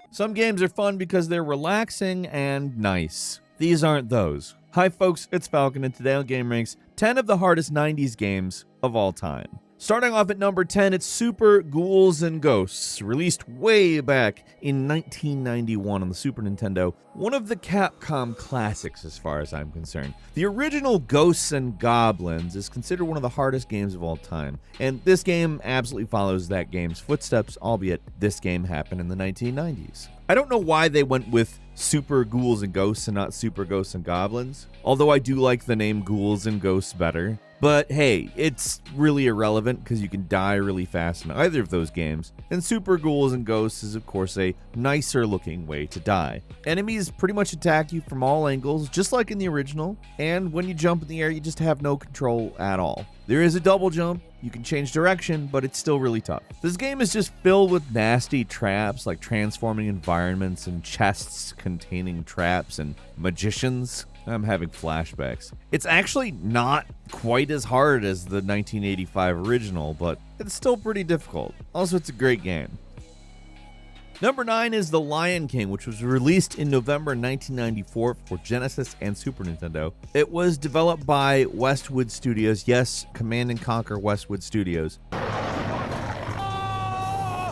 Some games are fun because they're relaxing and nice. These aren't those. Hi folks, it's Falcon, and today on Gameranx, 10 of the hardest 90s games of all time. Starting off at number 10, it's Super Ghouls and Ghosts, released way back in 1991 on the Super Nintendo. One of the Capcom classics as far as I'm concerned. The original Ghosts and Goblins is considered one of the hardest games of all time, and this game absolutely follows that game's footsteps, albeit this game happened in the 1990s. I don't know why they went with Super Ghouls and Ghosts and not Super Ghosts and Goblins, although I do like the name Ghouls and Ghosts better. But hey, it's really irrelevant because you can die really fast in either of those games, and Super Ghouls and Ghosts is of course a nicer looking way to die. Enemies pretty much attack you from all angles, just like in the original, and when you jump in the air you just have no control at all. There is a double jump, you can change direction, but it's still really tough. This game is just filled with nasty traps like transforming environments and chests containing traps and magicians. I'm having flashbacks. It's actually not quite as hard as the 1985 original, but it's still pretty difficult. Also, it's a great game. Number 9 is The Lion King, which was released in November 1994 for Genesis and Super Nintendo. It was developed by Westwood Studios. Yes, Command & Conquer Westwood Studios.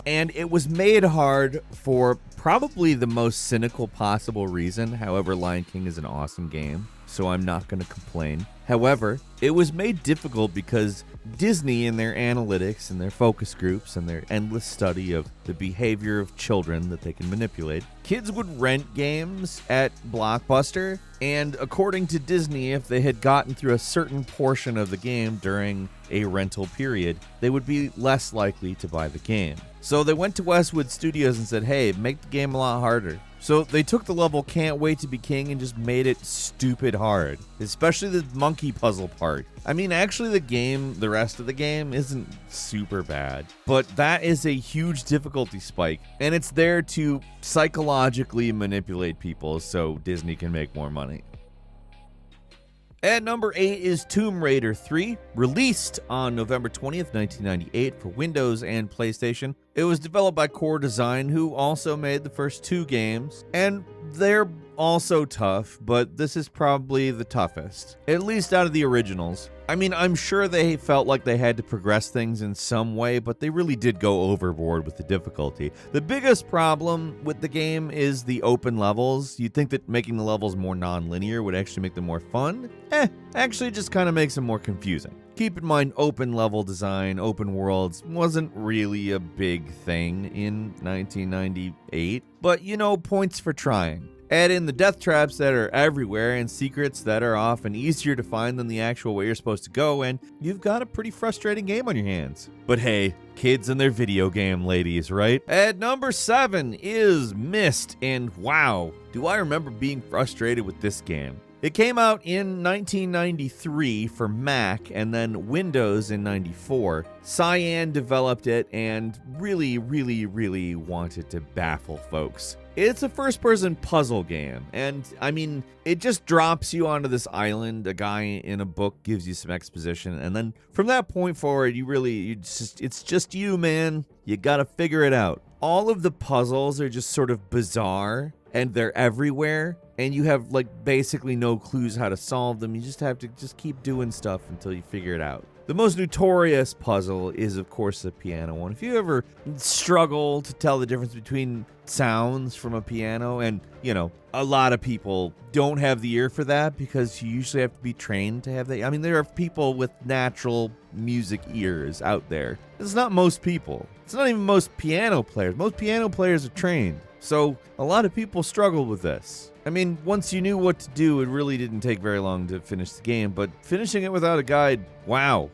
And it was made hard for probably the most cynical possible reason. However, Lion King is an awesome game, so I'm not going to complain. However, it was made difficult because Disney and their analytics and their focus groups and their endless study of the behavior of children that they can manipulate, kids would rent games at Blockbuster, and according to Disney, if they had gotten through a certain portion of the game during a rental period, they would be less likely to buy the game. So they went to Westwood Studios and said, hey, make the game a lot harder. So they took the level Can't Wait to Be King and just made it stupid hard, especially the monkey puzzle part. I mean, actually the rest of the game isn't super bad, but that is a huge difficulty spike, and it's there to psychologically manipulate people so Disney can make more money. At number 8 is Tomb Raider 3, released on November 20th, 1998 for Windows and PlayStation. It was developed by Core Design, who also made the first 2 games, and they're also tough, but this is probably the toughest, at least out of the originals. I mean, I'm sure they felt like they had to progress things in some way, but they really did go overboard with the difficulty. The biggest problem with the game is the open levels. You'd think that making the levels more non-linear would actually make them more fun. Actually just kind of makes them more confusing. Keep in mind, open level design, open worlds wasn't really a big thing in 1998, but you know, points for trying. Add in the death traps that are everywhere and secrets that are often easier to find than the actual way you're supposed to go, and you've got a pretty frustrating game on your hands. But hey, kids and their video game ladies, right? At number 7 is Myst, and wow, do I remember being frustrated with this game. It came out in 1993 for Mac and then Windows in 94. Cyan developed it and really wanted to baffle folks. It's a first-person puzzle game, and I mean, it just drops you onto this island. A guy in a book gives you some exposition, and then from that point forward, it's just you, man. You gotta figure it out. All of the puzzles are just sort of bizarre, and they're everywhere, and you have like basically no clues how to solve them. You just have to keep doing stuff until you figure it out. The most notorious puzzle is, of course, the piano one. If you ever struggle to tell the difference between sounds from a piano, and, you know, a lot of people don't have the ear for that because you usually have to be trained to have that. I mean, there are people with natural music ears out there. It's not most people. It's not even most piano players. Most piano players are trained. So a lot of people struggle with this. I mean, once you knew what to do, it really didn't take very long to finish the game, but finishing it without a guide, wow.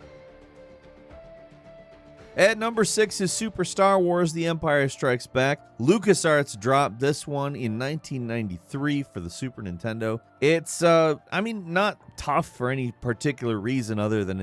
At number 6 is Super Star Wars: The Empire Strikes Back. LucasArts dropped this one in 1993 for the Super Nintendo. It's, I mean, not tough for any particular reason other than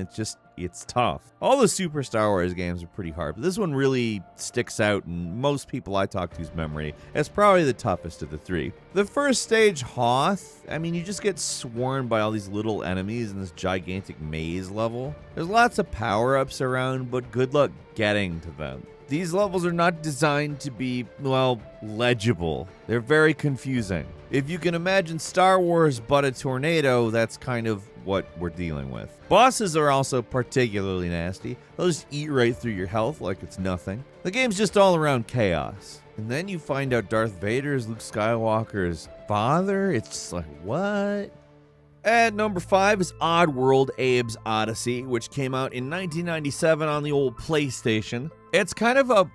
it's tough. All the Super Star Wars games are pretty hard, but this one really sticks out in most people I talk to's memory as probably the toughest of the three. The first stage, Hoth, I mean, you just get swarmed by all these little enemies in this gigantic maze level. There's lots of power-ups around, but good luck getting to them. These levels are not designed to be, well, legible. They're very confusing. If you can imagine Star Wars but a tornado, that's kind of what we're dealing with. Bosses are also particularly nasty. They'll just eat right through your health like it's nothing. The game's just all around chaos. And then you find out Darth Vader is Luke Skywalker's father. It's just like, what? At number 5 is Oddworld Abe's Odyssey, which came out in 1997 on the old PlayStation. It's kind of a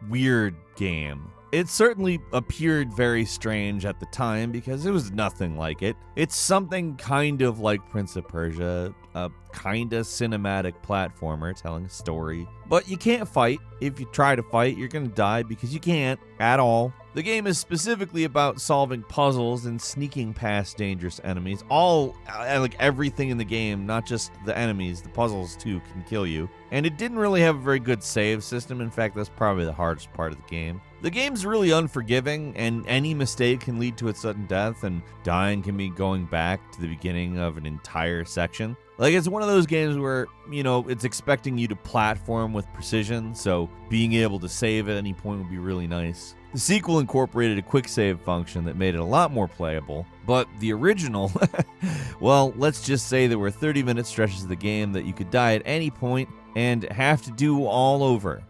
weird game. It certainly appeared very strange at the time because it was nothing like it. It's something kind of like Prince of Persia, a kind of cinematic platformer telling a story. But you can't fight. If you try to fight, you're going to die because you can't at all. The game is specifically about solving puzzles and sneaking past dangerous enemies. Like everything in the game, not just the enemies, the puzzles too can kill you. And it didn't really have a very good save system. In fact, that's probably the hardest part of the game. The game's really unforgiving, and any mistake can lead to a sudden death, and dying can be going back to the beginning of an entire section. Like, it's one of those games where, it's expecting you to platform with precision, so being able to save at any point would be really nice. The sequel incorporated a quick save function that made it a lot more playable, but the original, well, let's just say there were 30-minute stretches of the game that you could die at any point and have to do all over.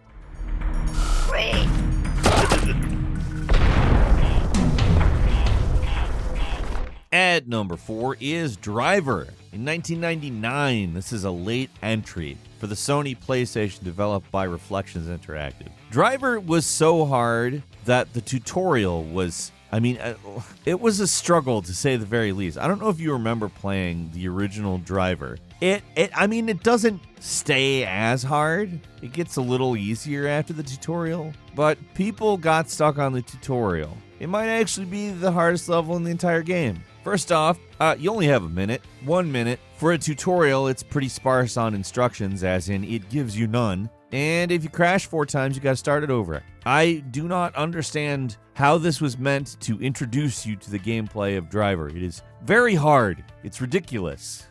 At number 4 is Driver. In 1999, this is a late entry for the Sony PlayStation developed by Reflections Interactive. Driver was so hard that the tutorial was, it was a struggle to say the very least. I don't know if you remember playing the original Driver. It doesn't stay as hard. It gets a little easier after the tutorial, but people got stuck on the tutorial. It might actually be the hardest level in the entire game. First off, you only have 1 minute. For a tutorial, it's pretty sparse on instructions, as in it gives you none. And if you crash 4 times, you gotta start it over. I do not understand how this was meant to introduce you to the gameplay of Driver. It is very hard. It's ridiculous.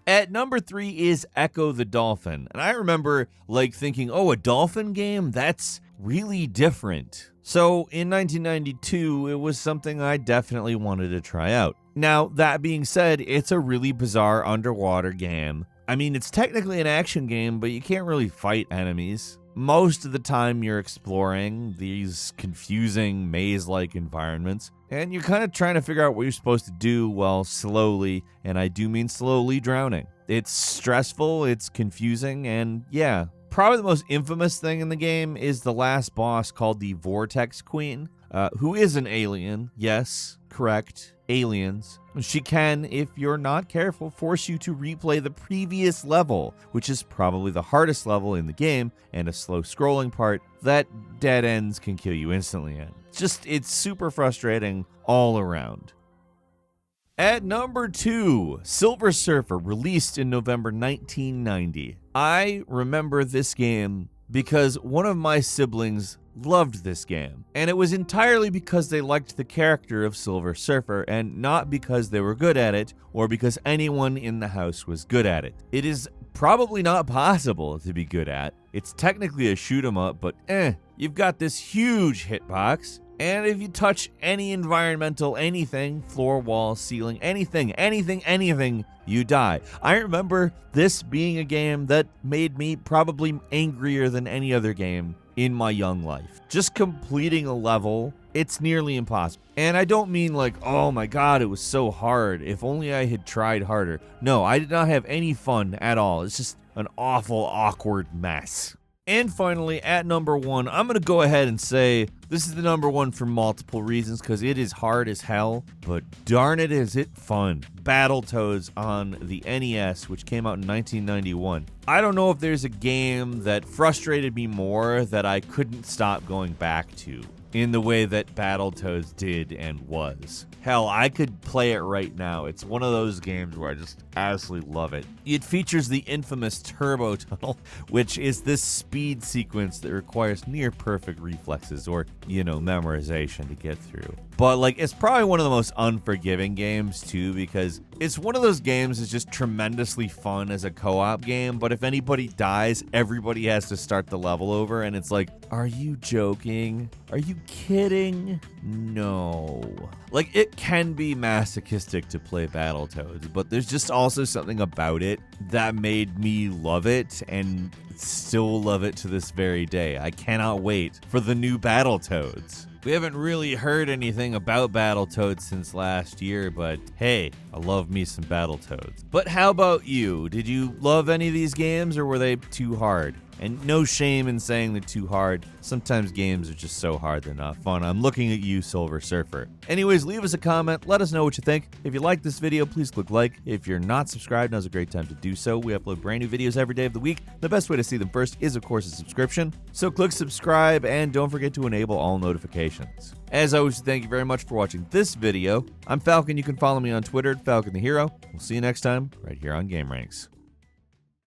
At number 3 is Echo the Dolphin. And I remember thinking, a dolphin game? That's really different. So in 1992, it was something I definitely wanted to try out. Now, that being said, it's a really bizarre underwater game. It's technically an action game, but you can't really fight enemies. Most of the time you're exploring these confusing maze-like environments, and you're kind of trying to figure out what you're supposed to do while slowly, and I do mean slowly, drowning. It's stressful, it's confusing, and yeah. Probably the most infamous thing in the game is the last boss called the Vortex Queen, who is an alien. Yes, correct, aliens. She can, if you're not careful, force you to replay the previous level, which is probably the hardest level in the game, and a slow scrolling part that dead ends can kill you instantly in. It's super frustrating all around. At number 2, Silver Surfer, released in November 1990. I remember this game because one of my siblings loved this game, and it was entirely because they liked the character of Silver Surfer and not because they were good at it or because anyone in the house was good at it. It is probably not possible to be good at. It's technically a shoot 'em up, but you've got this huge hitbox. And if you touch any environmental anything, floor, wall, ceiling, anything, you die. I remember this being a game that made me probably angrier than any other game in my young life. Just completing a level, it's nearly impossible. And I don't mean oh my god, it was so hard. If only I had tried harder. No, I did not have any fun at all. It's just an awful, awkward mess. And finally, at number 1, I'm going to go ahead and say this is the number 1 for multiple reasons because it is hard as hell, but darn it is it fun. Battletoads on the NES, which came out in 1991. I don't know if there's a game that frustrated me more that I couldn't stop going back to. in the way that Battletoads did and was. Hell, I could play it right now. It's one of those games where I just absolutely love it. It features the infamous Turbo Tunnel, which is this speed sequence that requires near perfect reflexes or, memorization to get through. But it's probably one of the most unforgiving games too, because it's one of those games that's just tremendously fun as a co-op game, but if anybody dies, everybody has to start the level over, and it's like, are you joking? Are you kidding? No. It can be masochistic to play Battletoads, but there's just also something about it that made me love it and still love it to this very day. I cannot wait for the new Battletoads. We haven't really heard anything about Battletoads since last year, but hey, I love me some Battletoads. But how about you? Did you love any of these games, or were they too hard? And no shame in saying they're too hard. Sometimes games are just so hard they're not fun. I'm looking at you, Silver Surfer. Anyways, leave us a comment. Let us know what you think. If you like this video, please click like. If you're not subscribed, now's a great time to do so. We upload brand new videos every day of the week. The best way to see them first is, of course, a subscription. So click subscribe and don't forget to enable all notifications. As always, thank you very much for watching this video. I'm Falcon. You can follow me on Twitter at Falcon the Hero. We'll see you next time right here on Gameranx.